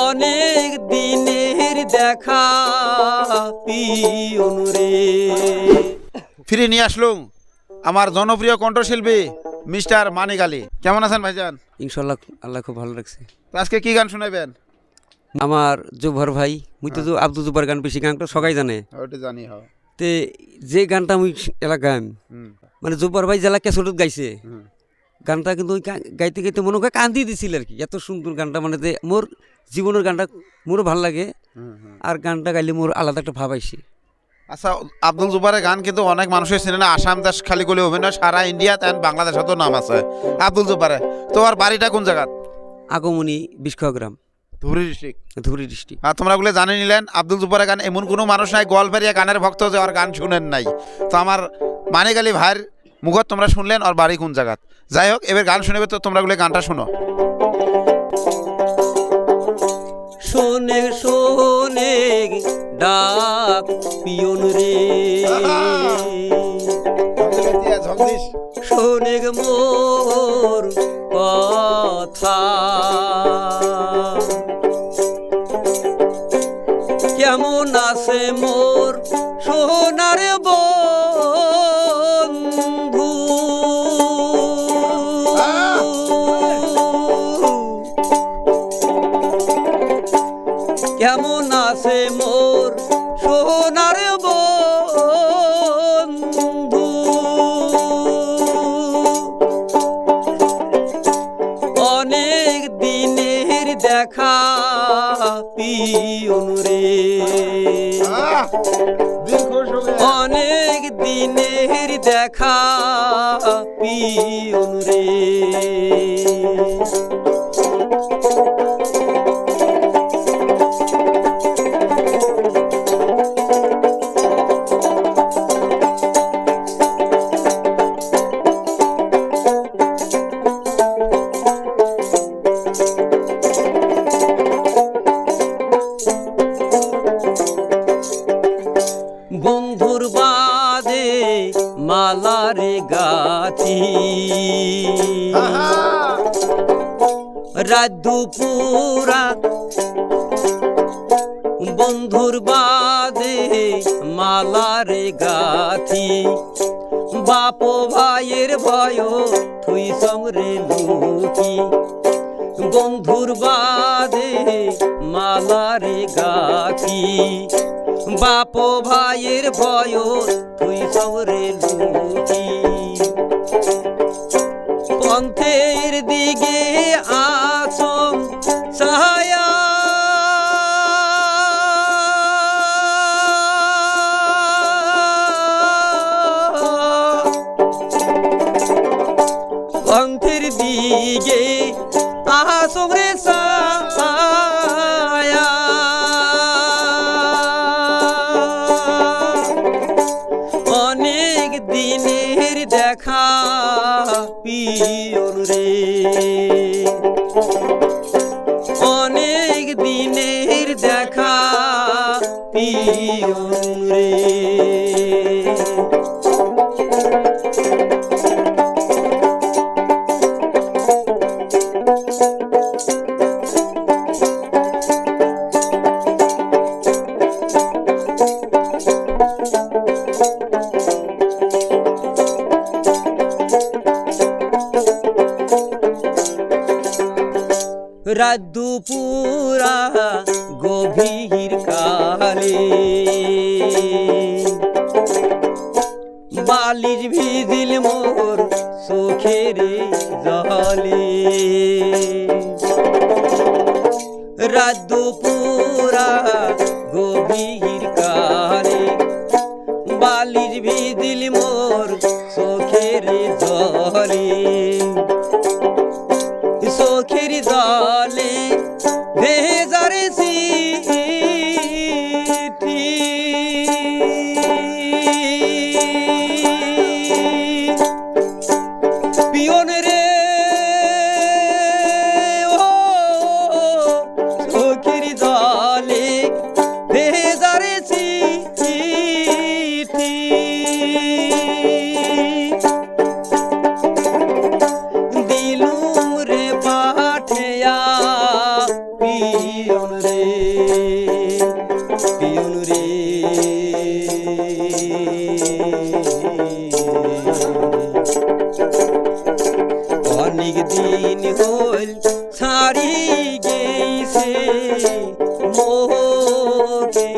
অনেক দিনের দেখা পিয়ন রে। ফিরে নিয়ে আসলুম আমার জনপ্রিয় কণ্ঠশিল্পী মিস্টার মানিক আলী। কেমন আছেন ভাইজান? ইনশাল্লাহ আল্লাহ খুব ভালো লাগছে। তো আজকে কি গান শোনাবেন? আমার জোবর ভাই মুই তো আব্দুল জুব্বার গান বেশি গানটা সবাই জানে। ওটা জানি হ্যাঁ। তে যে গানটা আমি এলা গান মানে জোবর ভাই জেলা ক্যাসেটত গাইছে গানটা, কিন্তু ওই গাইতে গাইতে মনে হয় কান্দি দিছিল আর কি। এত সুন্দর গানটা, মানে যে মোর জীবনের গানটা মোরও ভালো লাগে, আর গানটা গাইলে মোর আলাদা একটা ভাব আইছে। আচ্ছা, আব্দুল জুব্বারের গান কিন্তু অনেক মানুষের চেনে না। আসাম দেশ খালি করলে হবে না, সারা ইন্ডিয়াতে বাংলাদেশেও নাম আছে আব্দুল জুব্বারের। তোমার বাড়িটা কোন জায়গাত? আগমনী 20 গ্রাম, ধুবড়ী ডিস্ট্রিক্ট। ধুবড়ী ডিস্ট্রিক্ট। আর তোমরা গুলো জানে নিলেন আব্দুল জুব্বারের গান এমন কোনো মানুষ নাই গোয়ালপাড়িয়া গানের ভক্ত যে ওর গান শুনেন নাই। তো আমার মানিক আলী ভাইয়ের মুখত তোমরা শুনলেন ওর বাড়ি কোন জায়গাত। যাই হোক, এবার গান শুনেবে, তো তোমরা গুলো গানটা শোনো। শোনে শোনে ডাক পিয়ন রে, শোনে মোর কথা, কেমন আছে মোর সোনার বন্ধু, কেমন আছে মোর সোনার বন্ধু, অনেক দিনের দেখা পিয়ন রে, অনেক দিনের দেখা পিয়ন রে। বন্ধুর বাদে মালারে গাছি, রাত দুপুরা বন্ধুর বাদে মালারে গাছি, বাপ ভাইয়ের ভয় থুই সংরে লুকি, বন্ধুর বাদে মালারে গাছি, বাপ ভাইয়ের ভয় তুই সবরে লুকি, পন্থের দিকে আসম ছায়া, পন্থের দিকে আসম রে ছায়া, অনেক দিনের দেখা পিয়ন রে, অনেক দিনের দেখা পিয়ন রে। রাত দুপুরা গভীর কালে বালির ভিজিল মোর চোখের জলে, রাত দুপুরা গভীর কালে বালির ভিজিল মোর চোখের জলে, চোখের জলে ভেজারে চিঠি, পিয়ন রে ও চোখের জলে ভেজারে চিঠি, দিলুম রে পাঠিয়া পিয়ন রে পিয়ন রে অনেক দিন হল ছাড়ি গেছে মোকে